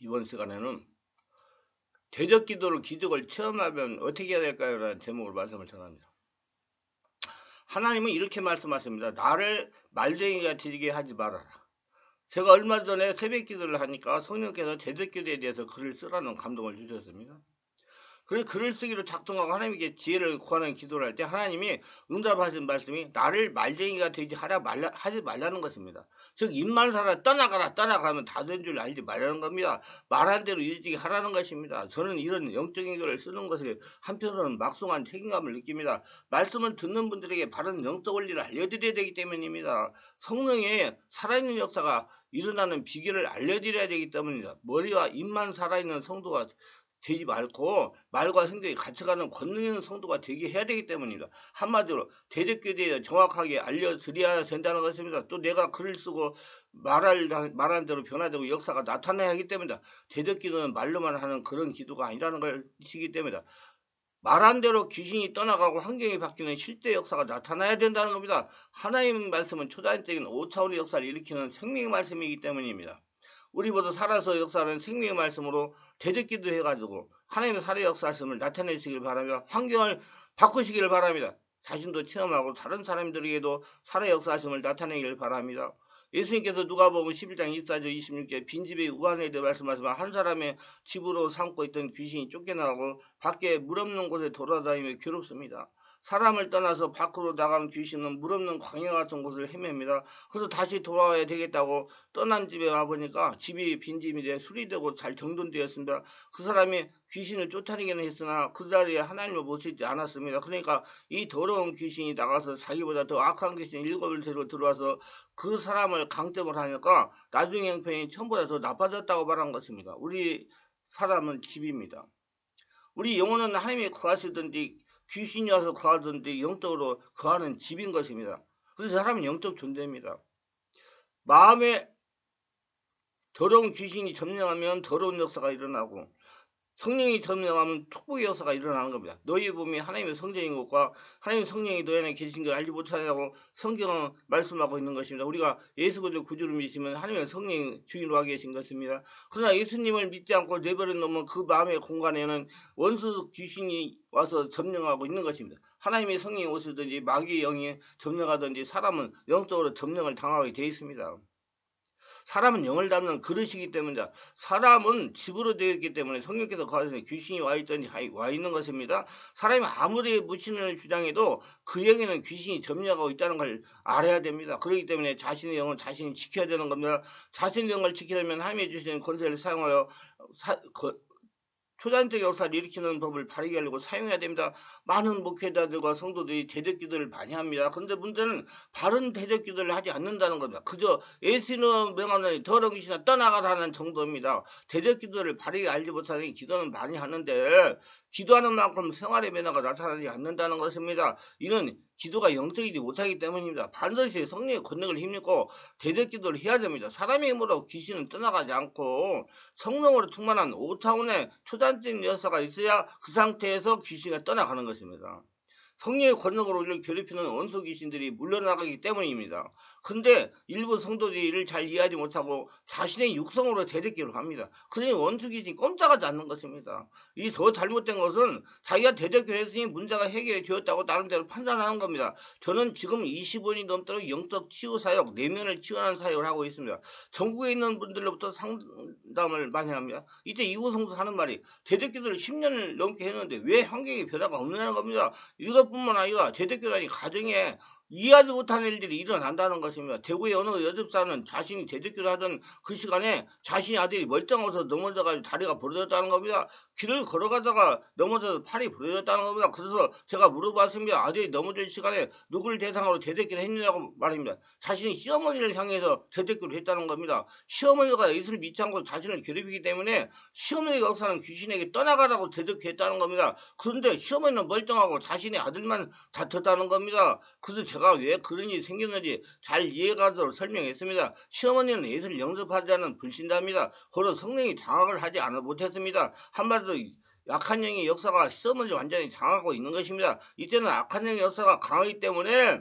이번 시간에는 대적기도를 기적을 체험하면 어떻게 해야 될까요? 라는 제목으로 말씀을 전합니다. 하나님은 이렇게 말씀하십니다. 나를 말쟁이가 되게 하지 말아라. 제가 얼마 전에 새벽 기도를 하니까 성령께서 대적기도에 대해서 글을 쓰라는 감동을 주셨습니다. 그래서 글을 쓰기로 작정하고 하나님께 지혜를 구하는 기도를 할 때 하나님이 응답하신 말씀이 나를 말쟁이가 되지 하지 말라는 것입니다. 즉 입만 살아 떠나가면 다 된 줄 알지 말라는 겁니다. 말한 대로 일찍 하라는 것입니다. 저는 이런 영적인 글을 쓰는 것에 한편으로는 막중한 책임감을 느낍니다. 말씀을 듣는 분들에게 바른 영적 원리를 알려드려야 되기 때문입니다. 성령의 살아있는 역사가 일어나는 비결을 알려드려야 되기 때문입니다. 머리와 입만 살아있는 성도가 되지 말고 말과 행동이 같이 가는 권능 있는 성도가 되게 해야 되기 때문입니다. 한마디로 대적교에 대해 정확하게 알려드려야 된다는 것입니다. 또 내가 글을 쓰고 말한 대로 변화되고 역사가 나타나야 하기 때문이다. 대적기도는 말로만 하는 그런 기도가 아니라는 것이기 때문이다. 말한 대로 귀신이 떠나가고 환경이 바뀌는 실제 역사가 나타나야 된다는 겁니다. 하나님 말씀은 초자연적인 5차원의 역사를 일으키는 생명의 말씀이기 때문입니다. 우리 모두 살아서 역사하는 생명의 말씀으로 대적기도 해가지고 하나님의 살의 역사하심을 나타내시길 바라며 환경을 바꾸시기를 바랍니다. 자신도 체험하고 다른 사람들에게도 살의 역사하심을 나타내기를 바랍니다. 예수님께서 누가복음 11장 24절 26절 빈집에 우한에 대해 말씀하시면 한 사람의 집으로 삼고 있던 귀신이 쫓겨나고 밖에 물 없는 곳에 돌아다니며 괴롭습니다. 사람을 떠나서 밖으로 나가는 귀신은 물 없는 광야 같은 곳을 헤맵니다. 그래서 다시 돌아와야 되겠다고 떠난 집에 와보니까 집이 빈집이 돼 수리되고 잘 정돈되었습니다. 그 사람이 귀신을 쫓아내기는 했으나 그 자리에 하나님을 모시지 않았습니다. 그러니까 이 더러운 귀신이 나가서 자기보다 더 악한 귀신이 7을 데리고 들어와서 그 사람을 강tem을 하니까 나중에 형편이 처음보다 더 나빠졌다고 말한 것입니다. 우리 사람은 집입니다. 우리 영혼은 하나님이 거하시든지 귀신이 와서 거하든지 영적으로 거하는 집인 것입니다. 그래서 사람은 영적 존재입니다. 마음에 더러운 귀신이 점령하면 더러운 역사가 일어나고 성령이 점령하면 축복의 역사가 일어나는 겁니다. 너희 몸이 하나님의 성전인 것과 하나님의 성령이 너희 안에 계신 걸 알지 못하냐고 성경은 말씀하고 있는 것입니다. 우리가 예수 그리스도 구주를 믿으시면 하나님의 성령이 주인으로 와 계신 것입니다. 그러나 예수님을 믿지 않고 내버려 놓으면 그 마음의 공간에는 원수 귀신이 와서 점령하고 있는 것입니다. 하나님의 성령이 오시든지 마귀의 영이 점령하든지 사람은 영적으로 점령을 당하게 되어 있습니다. 사람은 영을 담는 그릇이기 때문이다. 사람은 집으로 되어 있기 때문에 성령께서 거하시는 귀신이 와 있든지 와 있는 것입니다. 사람이 아무리 무신을 주장해도 그 영에는 귀신이 점령하고 있다는 걸 알아야 됩니다. 그렇기 때문에 자신의 영은 자신이 지켜야 되는 겁니다. 자신의 영을 지키려면 하나님이 주시는 권세를 사용하여 초자연적 역사를 일으키는 법을 바르게 하려고 사용해야 됩니다. 많은 목회자들과 성도들이 대적기도를 많이 합니다. 그런데 문제는 바른 대적기도를 하지 않는다는 겁니다. 그저 예수는 명하는 더러운 귀신아 떠나가라는 정도입니다. 대적기도를 바르게 알지 못하니 기도는 많이 하는데 기도하는 만큼 생활의 변화가 나타나지 않는다는 것입니다. 이는 기도가 영적이지 못하기 때문입니다. 반드시 성령의 권능을 힘입고 대적기도를 해야 됩니다. 사람의 힘으로 귀신은 떠나가지 않고 성령으로 충만한 5차원의 초자연적인 역사가 있어야 그 상태에서 귀신이 떠나가는 것입니다. 성령의 권능으로 우리를 괴롭히는 원수 귀신들이 물러나가기 때문입니다. 근데 일부 성도들이 이를 잘 이해하지 못하고 자신의 육성으로 대적기를 합니다. 그러니 원수 귀신이 꼼짝하지 않는 것입니다. 이 더 잘못된 것은 자기가 대적기를 했으니 문제가 해결이 되었다고 나름대로 판단하는 겁니다. 저는 지금 20원이 넘도록 영적 치유 사역, 내면을 치유하는 사역을 하고 있습니다. 전국에 있는 분들로부터 상담을 많이 합니다. 이때 이호 성도 하는 말이 대적기도를 10년을 넘게 했는데 왜 환경의 변화가 없느냐는 겁니다. 이것뿐만 아니라 대적교단이 가정에 이해하지 못하는 일들이 일어난다는 것입니다. 대구의 어느 여집사는 자신이 대적교를 하던 그 시간에 자신의 아들이 멀쩡해서 넘어져가지고 다리가 부러졌다는 겁니다. 길을 걸어가다가 넘어져서 팔이 부러졌다는 겁니다. 그래서 제가 물어봤습니다. 아들이 넘어질 시간에 누구를 대상으로 대적교를 했느냐고 말입니다. 자신이 시어머니를 향해서 대적교를 했다는 겁니다. 시어머니가 예수를 믿지 않고 자신을 괴롭히기 때문에 시어머니가 역사는 귀신에게 떠나가라고 대적했다는 겁니다. 그런데 시어머니는 멀쩡하고 자신의 아들만 다퉜다는 겁니다. 그래서 제가 왜 그런 일이 생겼는지 잘 이해가도록 설명했습니다. 시어머니는 예수를 영접하지 않은 불신자입니다. 고로 성령이 장악을 하지 못했습니다. 한마디로 약한 영의 역사가 시어머니를 완전히 장악하고 있는 것입니다. 이때는 악한 영의 역사가 강하기 때문에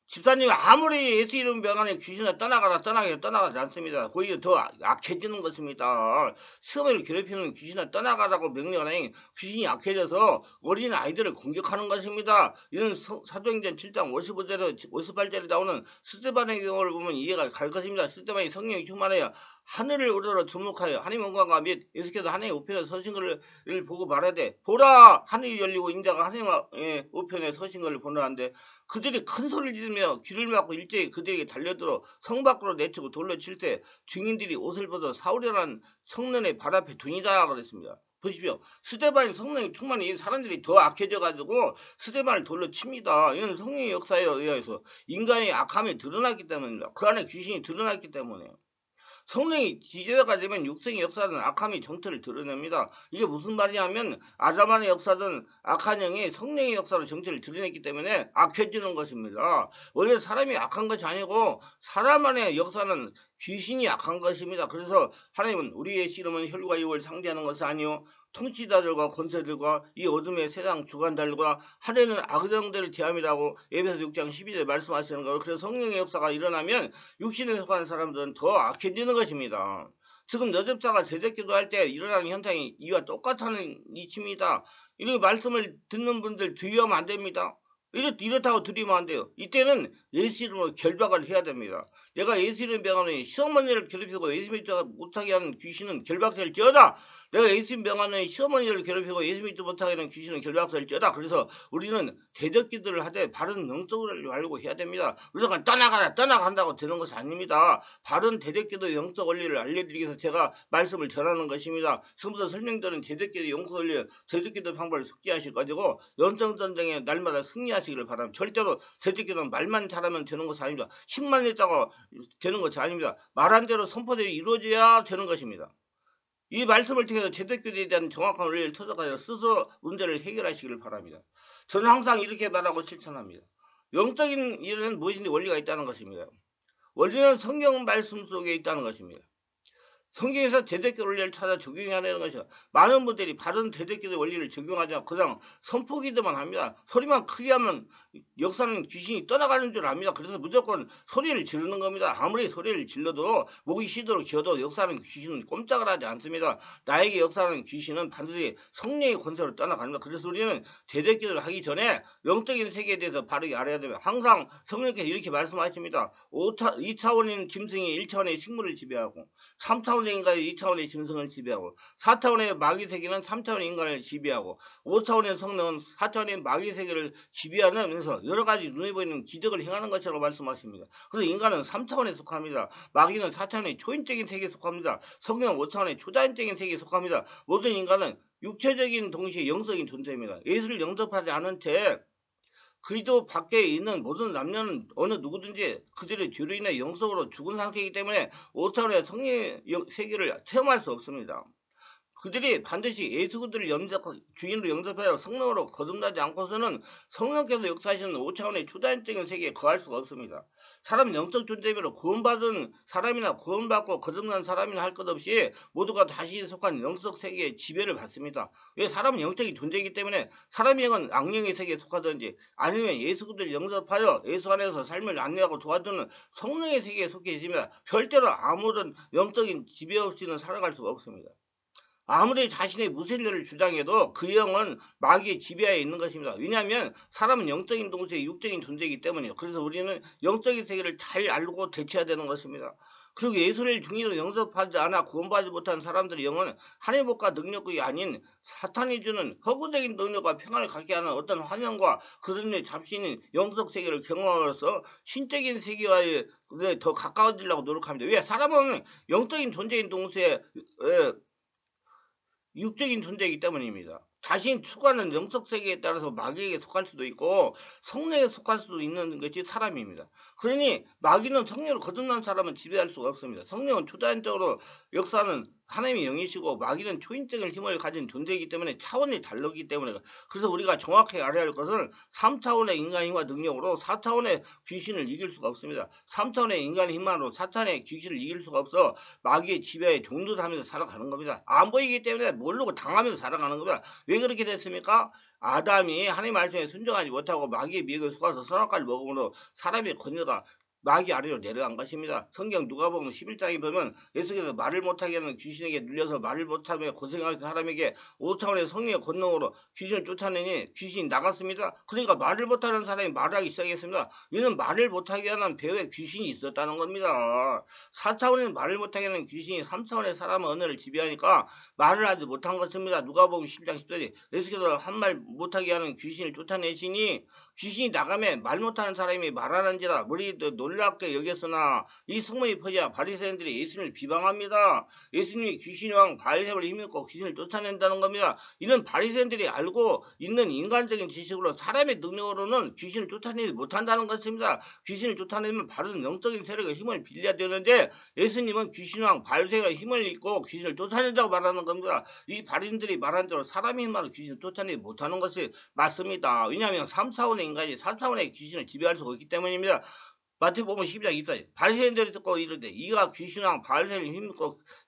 집사님이 아무리 예수 이름 명안에 귀신을 떠나가지 않습니다. 오히려 더 악해지는 것입니다. 시어머니를 괴롭히는 귀신을 떠나가라고 명령을 하니 귀신이 약해져서 어린 아이들을 공격하는 것입니다. 이런 사도행전 7장 55절에 58절에 나오는 스데반의 경우를 보면 이해가 갈 것입니다. 스데반이 성령이 충만하여 하늘을 우러러 주목하여 하나님 영광과 및 예수께서 하나님의 우편에 서신 것을 보고 말하되 보라 하늘이 열리고 인자가 하나님의 우편에 서신 것을 보노라는데 그들이 큰 소리를 지르며 귀를 막고 일제히 그들에게 달려들어 성 밖으로 내치고 돌로 칠 때 증인들이 옷을 벗어 사울이라는 청년의 발 앞에 둔이다 그랬습니다. 보십시오. 스데반이 성령이 충만히 사람들이 더 악해져 가지고 스데반을 돌로 칩니다. 이건 성령의 역사에 의해서 인간의 악함이 드러났기 때문입니다. 그 안에 귀신이 드러났기 때문에요. 성령이 지배가 되면 육성의 역사는 악함이 정체를 드러냅니다. 이게 무슨 말이냐면 아담의 역사든 악한 영이 성령의 역사로 정체를 드러냈기 때문에 악해지는 것입니다. 원래 사람이 악한 것이 아니고 사람 안의 역사는 귀신이 악한 것입니다. 그래서 하나님은 우리의 씨름은 혈과 육을 상대하는 것이 아니요 통치자들과 권세들과 이 어둠의 세상 주관자들과 하늘은 악령들을 제함이라고 에베소 6장 12절에 말씀하시는 거예요. 그래서 성령의 역사가 일어나면 육신에 속한 사람들은 더 악해지는 것입니다. 지금 여접사가 제적기도할 때 일어나는 현상이 이와 똑같다는 이치입니다. 이 말씀을 듣는 분들 주의하면 안 됩니다. 이렇다고 드리면 안 돼요. 이때는 예수 이름으로 결박을 해야 됩니다. 내가 예수 이름 명하노니 시어머니를 괴롭히고 예수 믿지 못하게 하는 귀신은 결박될지어다. 내가 예수 명하노니 시어머니를 괴롭히고 예수 믿지 못하게 하는 귀신은 결박될지어다. 그래서 우리는 대적 기도를 하되 바른 영적을 알고 해야 됩니다. 무조건 떠나간다고 되는 것이 아닙니다. 바른 대적 기도 영적 원리를 알려드리기 위해서 제가 말씀을 전하는 것입니다. 지금부터 설명드린 대적 기도 영적 원리, 대적 기도 방법을 숙지하실 가지고 영적 전쟁에 날마다 승리하시기를 바랍니다. 절대로 대적 기도는 말만 잘하면 되는 것이 아닙니다. 힘만 냈다고 되는 것이 아닙니다. 말한 대로 선포들이 이루어져야 되는 것입니다. 이 말씀을 통해서 제도교에 대한 정확한 원리를 터득하여 스스로 문제를 해결하시기를 바랍니다. 저는 항상 이렇게 말하고 실천합니다. 영적인 일은 무엇인지 원리가 있다는 것입니다. 원리는 성경 말씀 속에 있다는 것입니다. 성경에서 대적교 원리를 찾아 적용해야 하는 것이요. 많은 분들이 바른 대적교의 원리를 적용하지 않고 그냥 선포기도만 합니다. 소리만 크게 하면 역사는 귀신이 떠나가는 줄 압니다. 그래서 무조건 소리를 지르는 겁니다. 아무리 소리를 질러도 목이 쉬도록 기어도 역사는 귀신은 꼼짝을 하지 않습니다. 나에게 역사는 귀신은 반드시 성령의 권세로 떠나갑니다. 그래서 우리는 대적교를 하기 전에 영적인 세계에 대해서 바르게 알아야 됩니다. 항상 성령께서 이렇게 말씀하십니다. 2차원인 짐승이 1차원의 식물을 지배하고 3차원의 인간이 2차원의 짐승을 지배하고 4차원의 마귀 세계는 3차원의 인간을 지배하고 5차원의 성령은 4차원의 마귀 세계를 지배하면서 여러 가지 눈에 보이는 기적을 행하는 것처럼 말씀하십니다. 그래서 인간은 3차원에 속합니다. 마귀는 4차원의 초인적인 세계에 속합니다. 성령은 5차원의 초자연적인 세계에 속합니다. 모든 인간은 육체적인 동시에 영적인 존재입니다. 예수를 영접하지 않은 채 그리스도 밖에 있는 모든 남녀는 어느 누구든지 그들의 죄로 인해 영적으로 죽은 상태이기 때문에 5차원의 성령의 세계를 체험할 수 없습니다. 그들이 반드시 예수 그들을 주인으로 영접하여 성령으로 거듭나지 않고서는 성령께서 역사하시는 5차원의 초자연적인 세계에 거할 수가 없습니다. 사람은 영적 존재이므로 구원받은 사람이나 구원받고 거듭난 사람이나 할 것 없이 모두가 다시 속한 영적 세계의 지배를 받습니다. 왜? 사람은 영적인 존재이기 때문에 사람의 영은 악령의 세계에 속하든지 아니면 예수 그들을 영접하여 예수 안에서 삶을 안내하고 도와주는 성령의 세계에 속해 있으면 절대로 아무런 영적인 지배 없이는 살아갈 수가 없습니다. 아무리 자신의 무신론을 주장해도 그 영은 마귀의 지배하에 있는 것입니다. 왜냐하면 사람은 영적인 동시에 육적인 존재이기 때문이에요. 그래서 우리는 영적인 세계를 잘 알고 대처해야 되는 것입니다. 그리고 예수를 중의로 영접하지 않아 구원받지 못한 사람들의 영은 하나님의 복과 능력이 아닌 사탄이 주는 허구적인 능력과 평안을 갖게 하는 어떤 환영과 그들의 잡신인 영적 세계를 경험하면서 신적인 세계와 더 가까워지려고 노력합니다. 왜? 사람은 영적인 존재인 동시에 육적인 존재이기 때문입니다. 자신이 추구하는 영적 세계에 따라서 마귀에게 속할 수도 있고 성령에 속할 수도 있는 것이 사람입니다. 그러니 마귀는 성령으로 거듭난 사람은 지배할 수가 없습니다. 성령은 초자연적으로 역사는 하나님이 영이시고 마귀는 초인적인 힘을 가진 존재이기 때문에 차원이 다르기 때문에 그래서 우리가 정확하게 알아야 할 것은 3차원의 인간의 힘과 능력으로 4차원의 귀신을 이길 수가 없습니다. 3차원의 인간의 힘만으로 4차원의 귀신을 이길 수가 없어 마귀의 지배에 종도하면서 살아가는 겁니다. 안 보이기 때문에 모르고 당하면서 살아가는 겁니다. 왜 그렇게 됐습니까? 아담이 하나님 말씀에 순종하지 못하고 마귀의 미혹에 속아서 선악과를 먹음으로 사람의 권위가 마귀 아래로 내려간 것입니다. 성경 누가복음 11장에 보면 예수께서 말을 못하게 하는 귀신에게 눌려서 말을 못하며 고생하는 사람에게 5차원의 성령의 권능으로 귀신을 쫓아내니 귀신이 나갔습니다. 그러니까 말을 못하는 사람이 말하기 시작했습니다. 이는 말을 못하게 하는 배후에 귀신이 있었다는 겁니다. 4차원에는 말을 못하게 하는 귀신이 3차원의 사람의 언어를 지배하니까 말을 하지 못한 것입니다. 누가복음 10장 10절에 예수께서 한 말 못하게 하는 귀신을 쫓아내시니 귀신이 나가면 말 못하는 사람이 말하는지라 머리도 놀랍게 여겼으나 이 소문이 퍼져 바리새인들이 예수님을 비방합니다. 예수님이 귀신의 왕 바알세불을 힘입고 귀신을 쫓아낸다는 겁니다. 이는 바리새인들이 알고 있는 인간적인 지식으로 사람의 능력으로는 귀신을 쫓아내지 못한다는 것입니다. 귀신을 쫓아내면 바른 영적인 세력의 힘을 빌려야 되는데 예수님은 귀신의 왕 바알세불의 힘을 입고 귀신을 쫓아낸다고 말하는 겁니다. 이 바리새인들이 말한 대로 사람의 힘으로 귀신을 쫓아내지 못하는 것이 맞습니다. 왜냐하면 3차원의 인간이 4차원의 귀신을 지배할 수가 없기 때문입니다. 마태복음 12장 24절 바리새인들이 듣고 이르되 이가 귀신왕 바알세를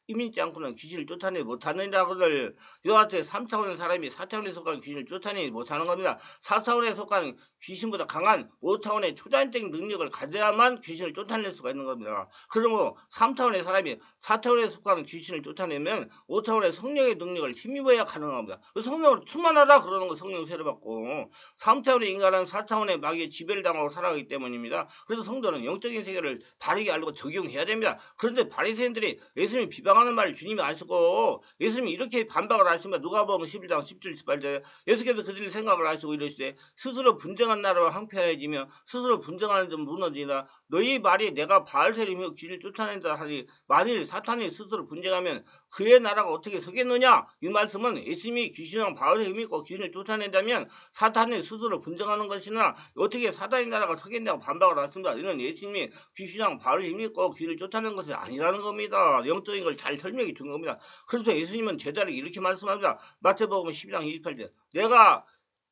힘입지 않고는 귀신을 쫓아내지 못하느니라거늘. 이와 같이 3차원의 사람이 4차원에 속한 귀신을 쫓아내지 못하는 겁니다. 4차원에 속한 귀신보다 강한 5차원의 초자연적인 능력을 가져야만 귀신을 쫓아낼 수가 있는 겁니다. 그러므로 3차원의 사람이 4차원에 속한 귀신을 쫓아내면 5차원의 성령의 능력을 힘입어야 가능합니다. 성령을 충만하라 그러는 거 성령 세례 받고 3차원의 인간은 4차원의 마귀의 지배를 당하고 살아가기 때문입니다. 그래서 성도는 영적인 세계를 바르게 알고 적용해야 됩니다. 그런데 바리새인들이 예수님 비방하는 말을 주님이 아시고 예수님이 이렇게 반박을 하십니다. 누가복음 11장 17, 18절에 예수께서 그들의 생각을 아시고 이르시되 스스로 분쟁한 나라와 항폐하여지며 스스로 분쟁하는 점 무너지나 너희 말이 내가 바알세를 힘입어 귀를 쫓아낸다 하니 만일 사탄이 스스로 분쟁하면 그의 나라가 어떻게 서겠느냐? 이 말씀은 예수님이 귀신왕 바알세를 힘입고 귀신을 쫓아낸다면 사탄이 스스로 분쟁하는 것이나 어떻게 사탄의 나라가 서겠냐고 반박을 하십니다. 이는 예수님이 귀신왕 바알세를 힘입고 귀를 쫓아낸 것이 아니라는 겁니다. 영적인 걸 잘 설명해 준 겁니다. 그래서 예수님은 제자에게 이렇게 말씀합니다. 마태복음 12장 28절 내가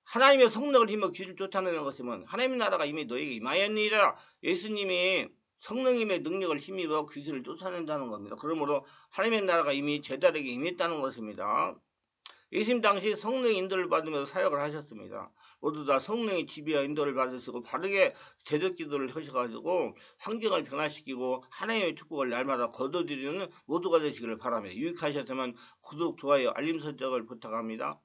하나님의 성령을 힘입어 귀를 쫓아내는 것이면 하나님의 나라가 이미 너에게 임하였느니라. 예수님이 성령님의 능력을 힘입어 귀신을 쫓아낸다는 겁니다. 그러므로 하나님의 나라가 이미 제자에게 임했다는 것입니다. 예수님 당시 성령의 인도를 받으면서 사역을 하셨습니다. 모두 다 성령의 지배와 인도를 받으시고 바르게 제적 기도를 하셔가지고 환경을 변화시키고 하나님의 축복을 날마다 거둬들이는 모두가 되시기를 바랍니다. 유익하셨다면 구독, 좋아요, 알림 설정을 부탁합니다.